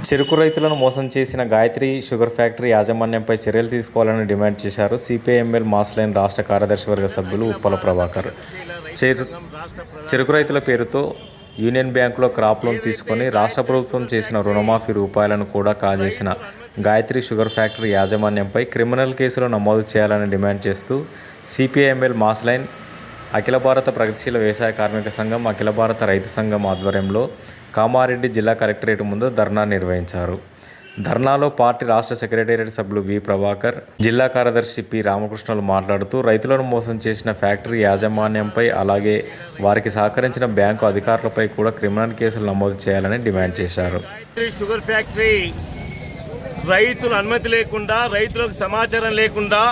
చెరుకు రైతులను మోసం చేసిన గాయత్రి షుగర్ ఫ్యాక్టరీ యాజమాన్యంపై చర్యలు తీసుకోవాలని డిమాండ్ చేశారు సిపిఐఎంఎల్ మాస్ లైన్ రాష్ట్ర కార్యదర్శివర్గ సభ్యులు ఉప్పల ప్రభాకర్. చెరుకు రైతుల పేరుతో యూనియన్ బ్యాంకులో క్రాప్ లోన్ తీసుకొని రాష్ట్ర ప్రభుత్వం చేసిన రుణమాఫీ రూపాయలను కూడా కాజేసిన గాయత్రి షుగర్ ఫ్యాక్టరీ యాజమాన్యంపై క్రిమినల్ కేసులు నమోదు చేయాలని డిమాండ్ చేస్తూ సిపిఐఎంఎల్ మాస్ లైన్, అఖిల భారత ప్రగతిశీల వ్యవసాయ కార్మిక సంఘం, అఖిల భారత రైతు సంఘం ఆధ్వర్యంలో కామారెడ్డి జిల్లా కలెక్టరేట్ ముందు ధర్నా నిర్వహించారు. ధర్నాలో పార్టీ రాష్ట్ర సెక్రటేరియట్ సభ్యులు వి ప్రభాకర్, జిల్లా కార్యదర్శి పి రామకృష్ణులు మాట్లాడుతూ రైతులను మోసం చేసిన ఫ్యాక్టరీ యాజమాన్యంపై, అలాగే వారికి సహకరించిన బ్యాంకు అధికారులపై కూడా క్రిమినల్ కేసులు నమోదు చేయాలని డిమాండ్ చేశారు. షుగర్ ఫ్యాక్టరీ రైతుల అనుమతి లేకుండా, రైతులకు సమాచారం లేకుండా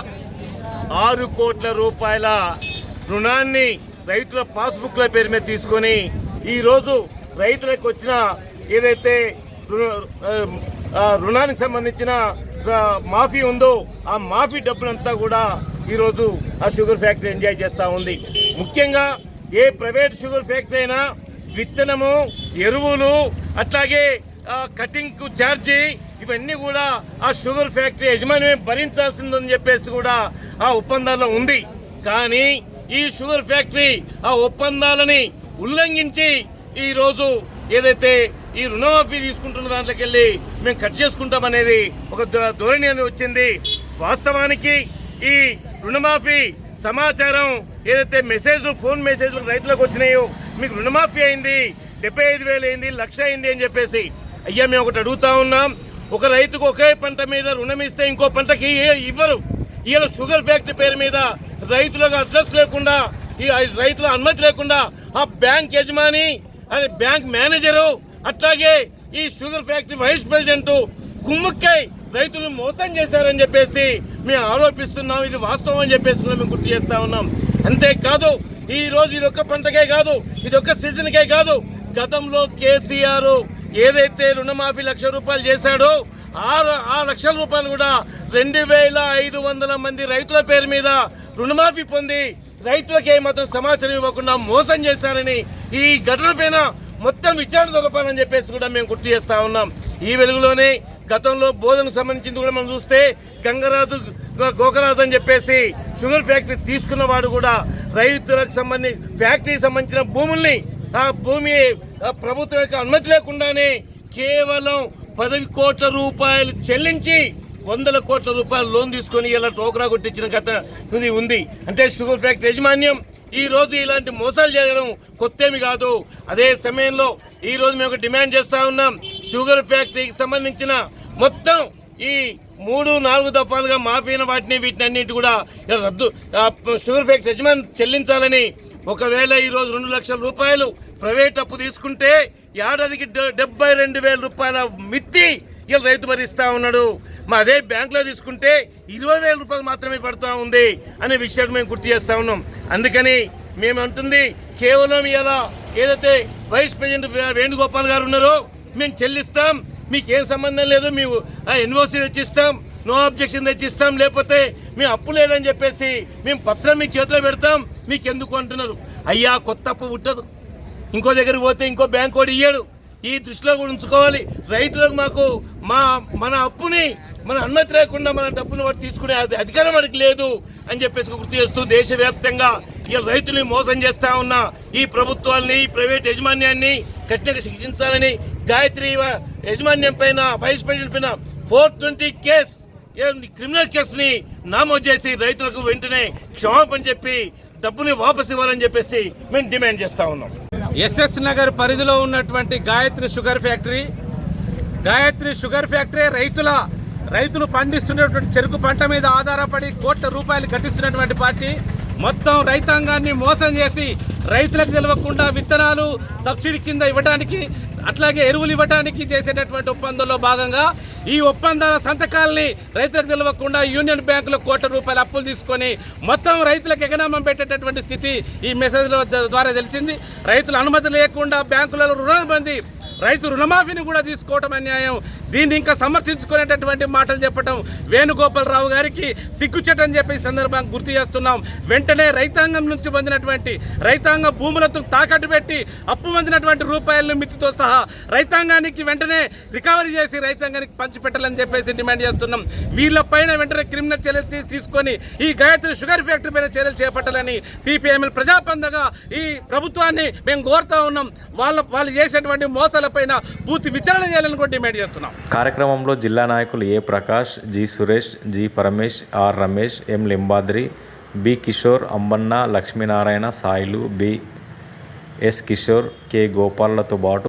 6 కోట్ల రూపాయల రుణాన్ని రైతుల పాస్బుక్ల పేరు మీద తీసుకొని ఈరోజు రైతులకు వచ్చిన ఏదైతే రుణానికి సంబంధించిన మాఫీ ఉందో ఆ మాఫీ డబ్బులంతా కూడా ఈరోజు ఆ షుగర్ ఫ్యాక్టరీ ఎంజాయ్ చేస్తూ ఉంది. ముఖ్యంగా ఏ ప్రైవేట్ షుగర్ ఫ్యాక్టరీ అయినా విత్తనము, ఎరువులు, అట్లాగే కటింగ్కు ఛార్జీ ఇవన్నీ కూడా ఆ షుగర్ ఫ్యాక్టరీ యజమాని భరించాల్సిందని చెప్పేసి కూడా ఆ ఒప్పందాల్లో ఉంది. కానీ ఈ షుగర్ ఫ్యాక్టరీ ఆ ఒప్పందాలని ఉల్లంఘించి ఈరోజు ఏదైతే ఈ రుణమాఫీ తీసుకుంటున్న దాంట్లోకి వెళ్ళి మేము కట్ చేసుకుంటామనేది ఒక ధోరణి అని వచ్చింది. వాస్తవానికి ఈ రుణమాఫీ సమాచారం ఏదైతే ఫోన్ మెసేజ్లు రైతులకు వచ్చినాయో, మీకు రుణమాఫీ అయింది, 75,000 అయింది, 1,00,000 అయింది అని చెప్పేసి, అయ్యా మేము ఒకటి అడుగుతా ఉన్నాం. ఒక రైతుకు ఒకే పంట మీద రుణం ఇస్తే ఇంకో పంటకి ఇవ్వరు. ఇలా షుగర్ ఫ్యాక్టరీ పేరు మీద రైతులకు అడ్రస్ లేకుండా, ఈ రైతుల అనుమతి లేకుండా ఆ బ్యాంక్ యజమాని, బ్యాంక్ మేనేజరు, అట్లాగే ఈ షుగర్ ఫ్యాక్టరీ వైస్ ప్రెసిడెంట్ కుమ్ముక్కై రైతులను మోసం చేశారని చెప్పేసి మేము ఆరోపిస్తున్నాం. ఇది వాస్తవం అని చెప్పేసి మేము గుర్తు చేస్తా ఉన్నాం. అంతేకాదు ఈ రోజు ఇది ఒక్క పంటకే కాదు, ఇది ఒక్క సీజన్కే కాదు, గతంలో కేసీఆర్ ఏదైతే రుణమాఫీ 1,00,000 రూపాయలు చేశాడో ఆ 1,00,000 రూపాయలు కూడా 2,500 మంది రైతుల పేరు మీద రుణమాఫీ పొంది రైతులకి ఏమాత్రం సమాచారం ఇవ్వకుండా మోసం చేశారని ఈ ఘటన పైన మొత్తం విచారణ జరపాలని చెప్పేసి కూడా మేము గుర్తు చేస్తా ఉన్నాం. ఈ వెలుగులోనే గతంలో బోధనకు సంబంధించింది కూడా మనం చూస్తే గంగరాజు, గోకరాజు అని చెప్పేసి షుగర్ ఫ్యాక్టరీ తీసుకున్న వాడు కూడా రైతులకు ఫ్యాక్టరీకి సంబంధించిన భూముల్ని, ఆ భూమి ప్రభుత్వం యొక్క అనుమతి లేకుండానే కేవలం 10 కోట్ల రూపాయలు చెల్లించి 100 కోట్ల రూపాయలు లోన్ తీసుకొని ఇలా టోకరా కొట్టించిన కథ ఉంది. అంటే షుగర్ ఫ్యాక్టరీ యాజమాన్యం ఈ రోజు ఇలాంటి మోసాలు చేయడం కొత్తేమి కాదు. అదే సమయంలో ఈ రోజు మేము డిమాండ్ చేస్తా ఉన్నాం, షుగర్ ఫ్యాక్టరీకి సంబంధించిన మొత్తం ఈ 3-4 దఫాలుగా మాఫీ అయిన వీటినన్నిటి కూడా రద్దు, షుగర్ ఫ్యాక్టరీ యజమాని చెల్లించాలని. ఒకవేళ ఈరోజు 2 లక్షల రూపాయలు ప్రైవేట్ అప్పు తీసుకుంటే ఏడాదికి 72,000 రూపాయల మిత్తి ఇలా రైతు భరిస్తూ ఉన్నాడు. అదే బ్యాంకులో తీసుకుంటే 20,000 రూపాయలు మాత్రమే పడుతూ ఉంది అనే విషయాన్ని మేము గుర్తు చేస్తూ ఉన్నాం. అందుకని మేము అంటుంది, కేవలం ఇలా ఏదైతే వైస్ ప్రెసిడెంట్ వేణుగోపాల్ గారు ఉన్నారో మేము చెల్లిస్తాం, మీకు ఏం సంబంధం లేదు, మేము ఎన్ఓసీ తెచ్చిస్తాం, నో అబ్జెక్షన్ తెచ్చిస్తాం, లేకపోతే మేము అప్పు లేదని చెప్పేసి మేము పత్రం మీ చేతిలో పెడతాం, మీకు ఎందుకు అంటున్నారు. అయ్యా, కొత్త అప్పు పుట్టదు. ఇంకో దగ్గరికి పోతే ఇంకో బ్యాంక్ వాడు ఇయ్యాడు. ఈ దృష్టిలో కూడా ఉంచుకోవాలి. రైతులకు మన అప్పుని మన అనుమతి లేకుండా మన డబ్బును వాడు తీసుకునే అధికారం వాడికి లేదు అని చెప్పేసి గుర్తు చేస్తూ దేశవ్యాప్తంగా ఇలా రైతుల్ని మోసం చేస్తా ఉన్న ఈ ప్రభుత్వాలని, ఈ ప్రైవేట్ యాజమాన్యాన్ని కఠినంగా శిక్షించాలని, గాయత్రి యాజమాన్యం పైన, వైస్ ప్రెసిడెంట్ పైన 420 కేసు, క్రిమినల్ కేసుని నమోదు చేసి రైతులకు వెంటనే క్షమాపణ చెప్పి డబ్బుని వాపసు ఇవ్వాలని చెప్పేసి మేము డిమాండ్ చేస్తా ఉన్నాం. ఎస్ఎస్ నగర్ పరిధిలో ఉన్నటువంటి గాయత్రి షుగర్ ఫ్యాక్టరీ రైతులు పండిస్తున్నటువంటి చెరుకు పంట మీద ఆధారపడి కోట్ల రూపాయలు గట్టిస్తున్నటువంటి పార్టీ మొత్తం రైతాంగాన్ని మోసం చేసి రైతులకు తెలియకుండా విత్తనాలు సబ్సిడీ కింద ఇవ్వడానికి, అట్లాగే ఎరువులు ఇవ్వడానికి చేసేటటువంటి ఒప్పందంలో భాగంగా ఈ ఒప్పందాల సంతకాలని రైతులకు తెలియకుండా యూనియన్ బ్యాంకులో కోట్ల రూపాయల అప్పులు తీసుకొని మొత్తం రైతులకు ఎగనామం పెట్టేటటువంటి స్థితి ఈ మెసేజ్ల ద్వారా తెలిసింది. రైతుల అనుమతి లేకుండా బ్యాంకులలో రుణాలు పొంది రైతు రుణమాఫీని కూడా తీసుకోవటం అన్యాయం. దీన్ని ఇంకా సమర్థించుకునేటటువంటి మాటలు చెప్పడం వేణుగోపాలరావు గారికి సిగ్గుచెట్టని చెప్పి ఈ సందర్భంగా గుర్తు చేస్తున్నాం. వెంటనే రైతాంగం నుంచి పొందినటువంటి రైతాంగ భూములతో తాకట్టు పెట్టి అప్పు పొందినటువంటి రూపాయలను మితితో సహా రైతాంగానికి వెంటనే రికవరీ చేసి రైతాంగానికి పంచిపెట్టాలని చెప్పేసి డిమాండ్ చేస్తున్నాం. వీళ్ళపైన వెంటనే క్రిమినల్ చర్యలు తీసుకొని ఈ గాయత్రి షుగర్ ఫ్యాక్టరీ పైన చర్యలు చేపట్టాలని సిపిఎంఎల్ ప్రజాపందగా ఈ ప్రభుత్వాన్ని మేము కోరుతా ఉన్నాం. వాళ్ళు చేసేటువంటి మోసాలపైన పూర్తి విచారణ చేయాలని కూడా డిమాండ్ చేస్తున్నాం. కార్యక్రమంలో జిల్లా నాయకులు A Prakash, G Suresh, G Paramesh, R Ramesh, M Limbadri, B Kishore, Ambanna, Lakshminarayana, Sailu, B S Kishore, K గోపాల్లతో పాటు